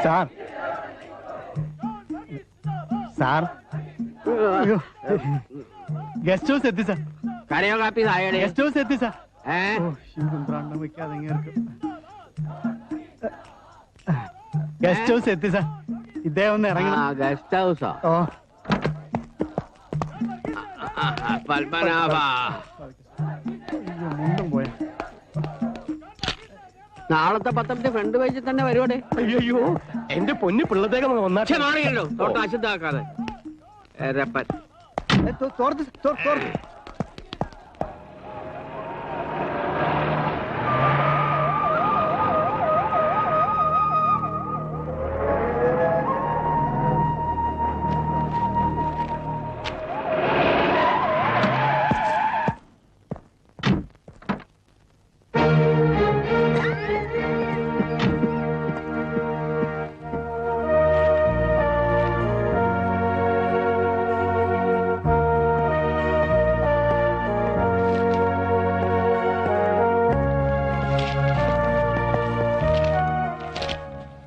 Sir sir guest house എത്തി sir. കരയോ കാപ്പി താഴെ ഗസ്റ്റ് ഹൗസ് എത്തി സാർ. ഗസ്റ്റ് ഹൗസ് എത്തി സാർ. ഇദ്ദേഹം ഒന്ന് ഇറങ്ങണം. ഗസ്റ്റ് ഹൗസാ? ഓ പത്മനാഭ മുണ്ടും പോയ. നാളത്തെ പത്രത്തിൽ ഫ്രണ്ട് പേജിൽ തന്നെ വരുവാടേ. അയ്യോ എന്റെ പൊന്നു പിള്ളത്തേക്ക് ഒന്നാണല്ലോ തൊട്ട് അശുദ്ധാക്കാതെ.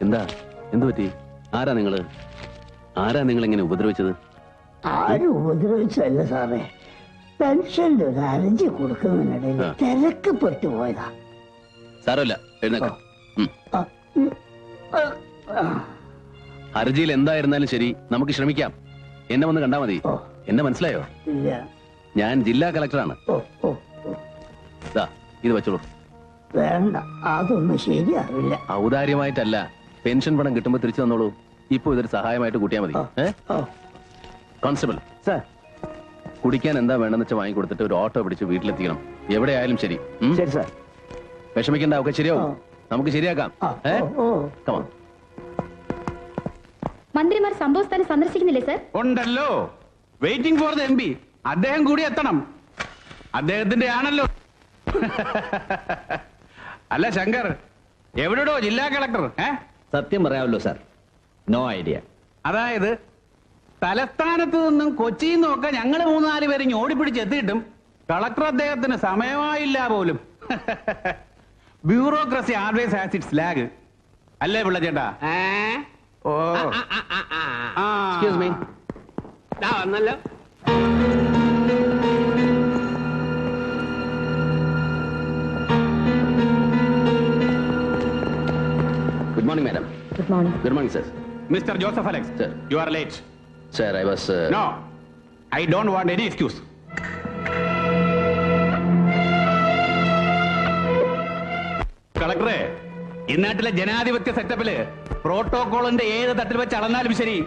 എന്താ എന്തു പറ്റി? ആരാ നിങ്ങൾ ഇങ്ങനെ ഉപദ്രവിച്ചത്? ആരും ഉപദ്രവിച്ചല്ല സാറേ, പെൻഷന്റെ ഒരു അരഞ്ചി കൊടുക്കുന്നതിനിടയിൽ തിരക്കപ്പെട്ടു പോയതാ. സാരമില്ല, എഴുന്നേക്കാം. ഹർജിയിൽ എന്തായിരുന്നാലും ശരി, നമുക്ക് ശ്രമിക്കാം. എന്നെ വന്ന് കണ്ടാ മതി. എന്നെ മനസ്സിലായോ? ഞാൻ ജില്ലാ കളക്ടറാണ്. ഇത് വെച്ചോളൂ. വേണ്ട, അതൊന്നും ശരിയാവില്ല. ഔദാര്യമായിട്ടല്ല, പെൻഷൻ പണം കിട്ടുമ്പോ തിരിച്ചു തന്നോളൂ. ഇപ്പൊ ഇതൊരു സഹായമായിട്ട് കൂട്ടിയാൽ മതി. കോൺസ്റ്റബിൾ സാർ, കുടിക്കാൻ എന്താ വേണ്ടെന്ന് വെച്ചാൽ വാങ്ങിക്കൊടുത്തിട്ട് ഒരു ഓട്ടോ പിടിച്ച് വീട്ടിലെത്തിക്കണം. എവിടെ ആയാലും ശരി. ശരി സാർ. വിഷമിക്കണ്ട, ഒക്കെ ശരിയാവും. നമുക്ക് ശരിയാക്കാം. മന്ത്രിമാർ സംഭവസ്ഥാനം സന്ദർശിക്കുന്നില്ലേ സർ? ഉണ്ടല്ലോ, വെയിറ്റിംഗ് ഫോർ ദ MP. അദ്ദേഹം കൂടി എത്തണം. അദ്ദേഹത്തിന്റെ ആണല്ലോ. അല്ല ശങ്കർ, എവിടെയോ ജില്ലാ കളക്ടർ? സത്യം പറയാമല്ലോ സാർ, നോ ഐഡിയ. അതായത് തലസ്ഥാനത്ത് നിന്നും കൊച്ചിയിൽ നിന്നൊക്കെ ഞങ്ങൾ 3-4 പേര് ഓടിപ്പിടിച്ച് എത്തിയിട്ടും കളക്ടർ അദ്ദേഹത്തിന് സമയമായില്ല പോലും. Bureaucracy always has it's lag. അല്ലേ പിള്ള ചേട്ടാ? ഓ എക്സ്ക്യൂസ് മീ. വന്നല്ലോ. Good morning, madam. Good morning. Good morning, sir. Mr. Joseph Alex, Sir. you are late. Sir, I was... No, I don't want any excuse. കളക്ടറെ, ഇന്നാട്ടിലെ ജനാധിപത്യ സെറ്റപ്പില് പ്രോട്ടോകോളിന്റെ ഏത് തട്ടിൽ വെച്ച് അളന്നാലും ശരി,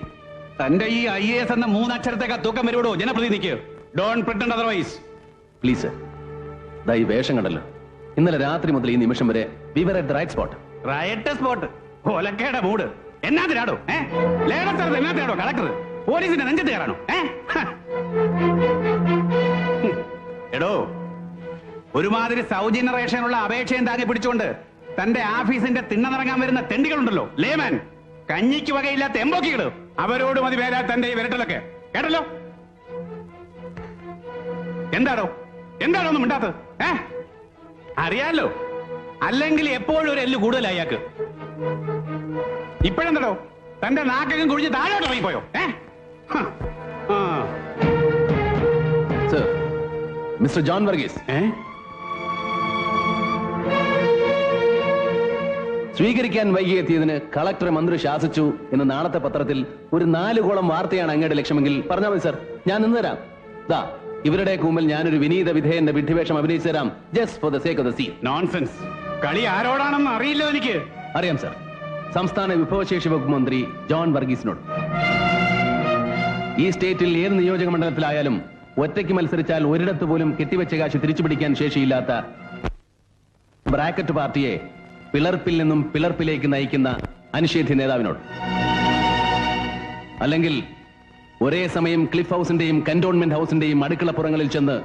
തന്റെ ഈ IAS എന്ന 3 അക്ഷരത്തേക്ക് തൂക്കം വരുവോ ജനപ്രതിനിധിക്ക്? Don't pretend otherwise. Please sir, ദാ ഈ വേഷം കണ്ടല്ലോ. ഇന്നലെ രാത്രി മുതൽ ഈ നിമിഷം വരെ we were at the right spot. Right spot, ഒലക്കയുടെ മൂട്. എന്നാത്തിനാടോ ലേലസ്ഥലത്ത്? എന്നാത്തിനാടോ കളക്ടർ പോലീസിന്റെ നെഞ്ചത്ത് കയറാണോ? എടോ, ഒരുമാതിരി സൗജന്യ റേഷനുള്ള അപേക്ഷയും താങ്ങി പിടിച്ചുകൊണ്ട് തന്റെ ഓഫീസിന്റെ തിണ്ണനിറങ്ങാൻ വരുന്ന തെണ്ടികളുണ്ടല്ലോ, ലേമാൻ, കഞ്ഞിക്ക് വകയില്ലാത്ത എമ്പോക്കികള്, അവരോട് മതി വേരാ തന്റെ ഈ വിരട്ടലൊക്കെ. കേട്ടല്ലോ? എന്താണോ ഒന്നും മിണ്ടാത്തത്? അറിയാലോ, അല്ലെങ്കിൽ എപ്പോഴും ഒരു എല്ല് കൂടുതലായി അയാൾക്ക്. ഇപ്പോഴെന്തോ തന്റെ നാക്കകം കുഴിച്ച് താഴോട്ട് ഇറങ്ങിപ്പോയോ? സർ, മിസ്റ്റർ ജോൺ വർഗീസ്, സ്വീകരിക്കാൻ വൈകിയെത്തിയതിന് കളക്ടർ മന്ത്രി ശാസിച്ചു എന്ന് നാളത്തെ പത്രത്തിൽ ഒരു 4 കോളം വാർത്തയാണ് അങ്ങയുടെ ലക്ഷ്യമെങ്കിൽ പറഞ്ഞാൽ മതി സർ, ഞാൻ നിന്ന് തരാം. ദാ ഇവരുടെ മുമ്പിൽ ഞാനൊരു വിനീത വിധേയന്റെ വിഡ്ഢിവേഷം അഭിനയിച്ചു തരാം. Just for the sake of the scene. Nonsense. കളി ആരോടാണെന്ന് അറിയില്ലോ എനിക്ക്. അറിയാം സർ, സംസ്ഥാന വിഭവശേഷി വകുപ്പ് മന്ത്രി ജോൺ വർഗീസിനോട്. ഈ സ്റ്റേറ്റിൽ ഏത് നിയോജക മണ്ഡലത്തിലായാലും ഒറ്റയ്ക്ക് മത്സരിച്ചാൽ ഒരിടത്ത് പോലും കെട്ടിവെച്ച കാശ് തിരിച്ചുപിടിക്കാൻ ശേഷിയില്ലാത്ത ബ്രാക്കറ്റ് പാർട്ടിയെ പിളർപ്പിൽ നിന്നും പിളർപ്പിലേക്ക് നയിക്കുന്ന അനിഷേധ്യ നേതാവിനോട്. അല്ലെങ്കിൽ ഒരേ സമയം ക്ലിഫ് ഹൗസിന്റെയും കന്റോൺമെന്റ് ഹൗസിന്റെയും അടുക്കളപ്പുറങ്ങളിൽ ചെന്ന്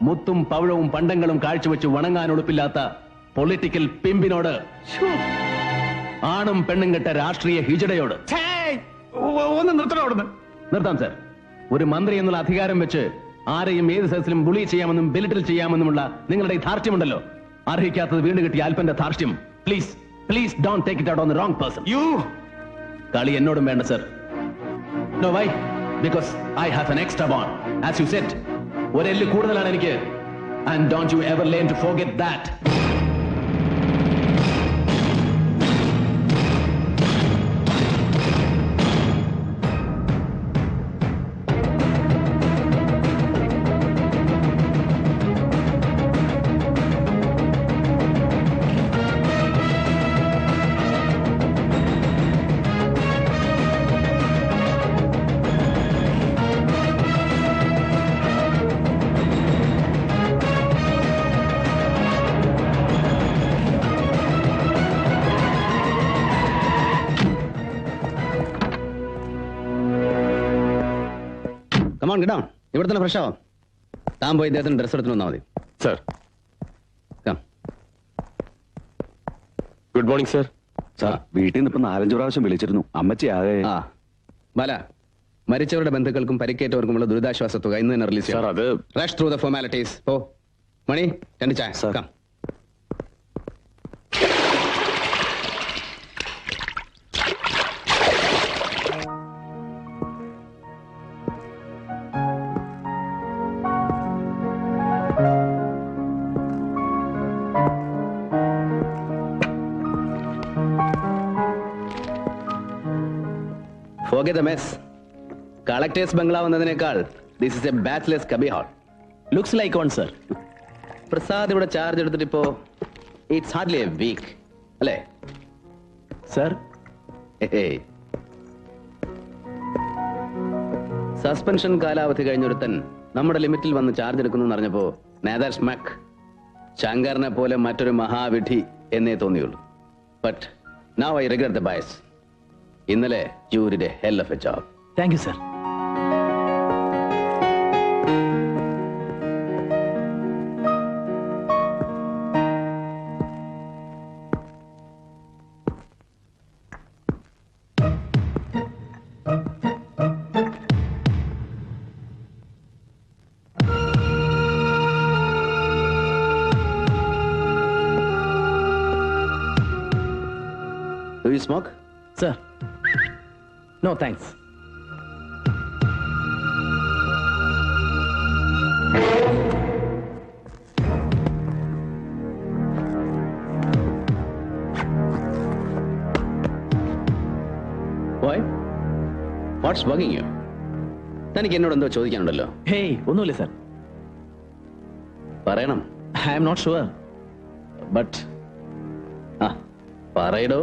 മുത്തും പവിഴവും പണ്ടങ്ങളും കാഴ്ചവെച്ച് വണങ്ങാൻ ഉളുപ്പില്ലാത്ത പൊളിറ്റിക്കൽ പിമ്പിനോട്, ആണും പെണ്ണും കെട്ട രാഷ്ട്രീയ ഹിജടയോട്. ഒന്ന് നിർത്താം സർ. ഒരു മന്ത്രി എന്നുള്ള അധികാരം വെച്ച് ആരെയും ഏത് സദസ്സിലും ബുളി ചെയ്യാമെന്നും ബെലിറ്റിൽ ചെയ്യാമെന്നുമുള്ള നിങ്ങളുടെ ധാർഷ്ട്യമുണ്ടല്ലോ, അർഹിക്കാത്തത് വീണ്ടും കിട്ടിയ അല്പന്റെ ധാർഷ്ട്യം. Please don't take it out on the wrong person. കളി എന്നോടും വേണ്ട sir. No why? Because I have an extra bond. As you said, ഒരെല്ല് കൂടുതലാണ് എനിക്ക്. And don't you ever learn to forget that. Come on get down. ഇവിടെ തന്നെ fresh ആവാം. താൻ പോയി ഇദ്ദേഹത്തിന് ഡ്രസ് എടുത്തിട്ട് വന്നാൽ മതി. Sir. Good morning sir. Sir, വീട്ടിൽ നിന്ന് ഇപ്പൊ 4-5 പ്രാവശ്യം വിളിച്ചിരുന്നു. അമ്മച്ചി ആകെ. ആ ബാല, മരിച്ചവരുടെ ബന്ധുക്കൾക്കും പരിക്കേറ്റവർക്കുമുള്ള ദുരിതാശ്വാസ തുക ഇന്ന് തന്നെ റിലീസ് സാർ, ചെയ്യാം. അത് റഷ് ത്രൂ ദ ഫോർമാലിറ്റീസ്. ഓ മണി, 2 ചായ. Sir. Come. Forget the mess. Collector's ബംഗ്ലാവ് എന്നതിനേക്കാൾ this is a bachelor's cubby hall. Looks like on sir. Prasad ഇവിടെ ചാർജ് എടുത്തിട്ട് ഇപ്പോ ഇറ്റ്സ് ഹാർഡ്ലി എ വീക്ക് അല്ലേ സർ? സസ്പെൻഷൻ കാലാവധി കഴിഞ്ഞൊരുത്തൻ നമ്മുടെ ലിമിറ്റിൽ വന്ന് ചാർജ് എടുക്കുന്നു അറിഞ്ഞപ്പോ നേതാർ സ്മക്ക് ശങ്കറിനെ പോലെ മറ്റൊരു മഹാവിധി എന്നേ തോന്നിയുള്ളൂ. But now I regret the bias. ഇന്നലെ you did a hell of a job. Thank you sir. Do you smoke? Sir. No, thanks. Boy, what's bugging you? തനിക്ക് എന്നോട് എന്തോ ചോദിക്കാനുണ്ടല്ലോ. Hey, ഒന്നുമില്ല സർ. പറയണം. I am not sure. But പറയടോ.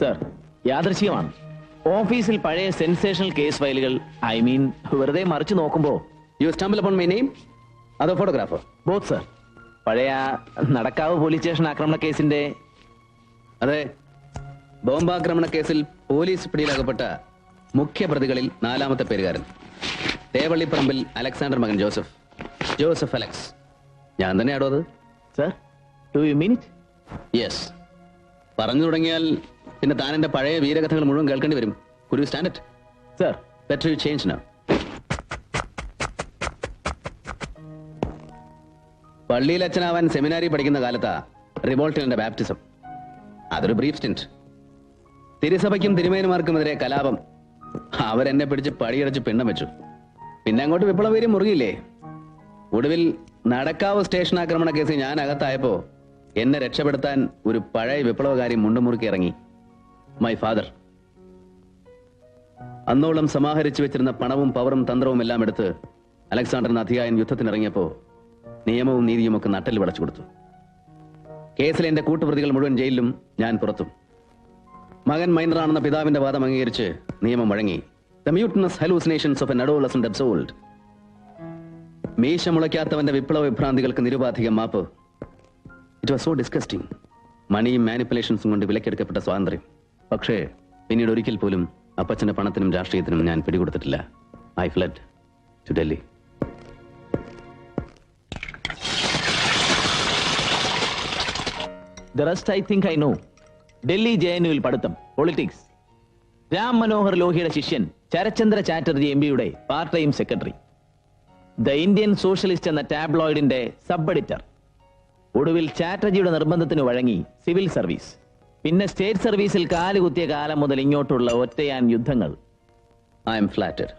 Sir, യാദൃശ്ചികമാണ്. ഓഫീസിൽ പഴയ സെൻസേഷണൽ കേസ് ഫയലുകൾ വെറുതെ മറിച്ചു നോക്കുമ്പോ you stumble upon my name അതോ ഫോട്ടോഗ്രാഫർ? Both sir. പഴയ നടക്കാവ് പോലീസ് സ്റ്റേഷൻ ആക്രമണ കേസിന്റെ. അതെ, ബോംബാക്രമണ കേസിൽ പോലീസ് പിടിയിലാകപ്പെട്ട മുഖ്യ പ്രതികളിൽ 4ാമത്തെ പേരുകാരൻ. തേവള്ളിപ്പറമ്പിൽ അലക്സാണ്ടർ മകൻ ജോസഫ്. Joseph Alex. ഞാൻ തന്നെയാണോ അത്? Sir, do you mean it? Yes. പറഞ്ഞു തുടങ്ങിയാൽ പിന്നെ താൻ എന്റെ പഴയ വീരകഥകൾ മുഴുവൻ കേൾക്കേണ്ടി വരും. Could you stand it? Sir. Better you change now. പള്ളിയിൽ അച്ഛനാവാൻ സെമിനാരി പഠിക്കുന്ന കാലത്താ റിവോൾട്ടിന്റെ ബാപ്റ്റിസം. അതൊരു ബ്രീഫ് സ്റ്റിന്റ്. തിരുസഭയ്ക്കും തിരുമേനുമാർക്കുമെതിരെ കലാപം. അവരെന്നെ പിടിച്ച് പടിയടച്ച് പിണ്ണം വെച്ചു. പിന്നെ അങ്ങോട്ട് വിപ്ലവീര്യം മുറുകിയില്ലേ. ഒടുവിൽ നടക്കാവ് സ്റ്റേഷൻ ആക്രമണ കേസ് ഞാൻ അകത്തായപ്പോ എന്നെ രക്ഷപ്പെടുത്താൻ ഒരു പഴയ വിപ്ലവകാരി മുണ്ടുമുറുക്കി ഇറങ്ങി. My father. അന്നോളം സമാഹരിച്ചു വെച്ചിരുന്ന പണവും പവറും തന്ത്രവും എല്ലാം എടുത്ത് അലക്സാണ്ടറിന് അധികായൻ യുദ്ധത്തിനിറങ്ങിയപ്പോ നിയമവും നീതിയും ഒക്കെ നട്ടൽ വളച്ചു കൊടുത്തു. കേസിലെ എന്റെ കൂട്ടുപ്രതികൾ മുഴുവൻ ജയിലിലും, ഞാൻ പുറത്തും. മകൻ മൈനറാണെന്ന പിതാവിന്റെ വാദം അംഗീകരിച്ച് നിയമം വഴങ്ങി. The mutinous hallucinations of an adolescent absolved. മീശ മുളയ്ക്കാത്തവന്റെ വിപ്ലവ വിഭ്രാന്തികൾക്ക് നിരുപാധികം മാപ്പ്. It was so disgusting. മണിയും മാനിപ്പുലേഷൻസും കൊണ്ട് വിലക്കെടുക്കപ്പെട്ട സ്വാതന്ത്ര്യം. പക്ഷേ പിന്നീട് ഒരിക്കൽ പോലും അപ്പച്ചന്റെ പണത്തിനും രാഷ്ട്രീയത്തിനും ഞാൻ പിടികൊടുത്തിട്ടില്ല. I fled to Delhi. The rest I think I know. Delhi JNUവിൽ പഠിത്തം, പൊളിറ്റിക്സ്. രാം മനോഹർ ലോഹിയുടെ ശിഷ്യൻ ശരത്ചന്ദ്ര ചാറ്റർജി MPയുടെ part time secretary. The Indian Socialist എന്ന ടാബ്ലോയിഡിന്റെ സബ് എഡിറ്റർ. ഒടുവിൽ ചാറ്റർജിയുടെ നിർബന്ധത്തിന് വഴങ്ങി സിവിൽ സർവീസ്. പിന്നെ സ്റ്റേറ്റ് സർവീസിൽ കാലുകുത്തിയ കാലം മുതൽ ഇങ്ങോട്ടുള്ള ഒറ്റയാൻ യുദ്ധങ്ങൾ. I am flattered.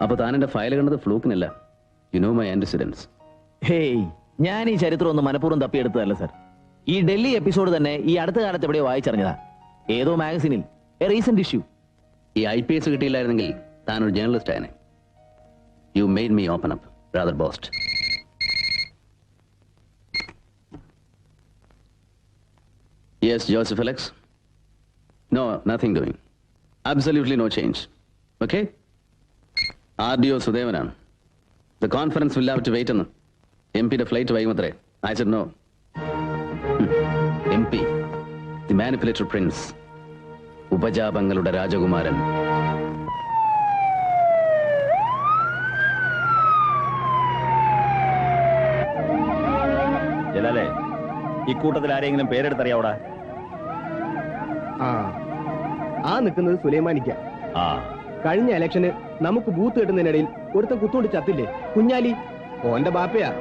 അപ്പൊ താൻ എന്റെ ഫയൽ കണ്ടത് ഫ്ലൂക്കിനല്ല. You know my antecedents. Hey, ഞാൻ ഈ ചരിത്രം ഒന്ന് മനഃപൂർവ്വം തപ്പിയെടുത്തതല്ല സർ. ഈ ഡൽഹി എപ്പിസോഡ് തന്നെ ഈ അടുത്ത കാലത്ത് എവിടെയോ വായിച്ചറിഞ്ഞതാ, ഏതോ മാഗസിനിൽ, എ റീസെന്റ് ഇഷ്യൂ. ഈ IPS കിട്ടിയില്ലായിരുന്നെങ്കിൽ താൻ ഒരു ജേർണലിസ്റ്റ് ആയനെ. You made me open up rather boast. Yes, Joseph Alex. No, nothing doing. Absolutely no change. Okay? RDO Sudevanam. The conference will have to wait on MP the flight vayumatre. I said no. MP, the manipulator prince. ഉപജാപങ്ങളുടെ രാജകുമാരൻ. ജലാലേ, ഇക്കൂട്ടത്തിൽ ആരെങ്കിലും പേരെടുത്തറിയാവൂടാ? ആ നിൽക്കുന്നത് സുലൈമാനിക്ക. ആ, കഴിഞ്ഞ ഇലക്ഷന് നമുക്ക് booth കിട്ടുന്നതിനിടയിൽ ഒരുത്തൻ കുത്തുകൊണ്ട് ചത്തില്ലേ, കുഞ്ഞാലി, ഓന്റെ ബാപ്പയാ.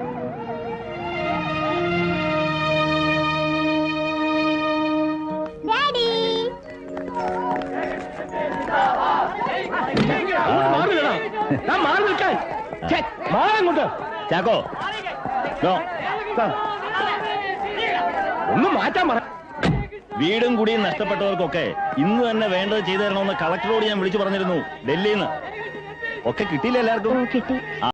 ചാക്കോ, നോ. ഒന്ന് മാറ്റാൻ പറ. വീടും കുടിയും നഷ്ടപ്പെട്ടവർക്കൊക്കെ ഇന്ന് തന്നെ വേണ്ടത് ചെയ്തു തരണമെന്ന് കളക്ടറോട് ഞാൻ വിളിച്ചു പറഞ്ഞിരുന്നു. ഡൽഹിയിൽ നിന്ന് ഒക്കെ കിട്ടിയില്ല എല്ലാവർക്കും.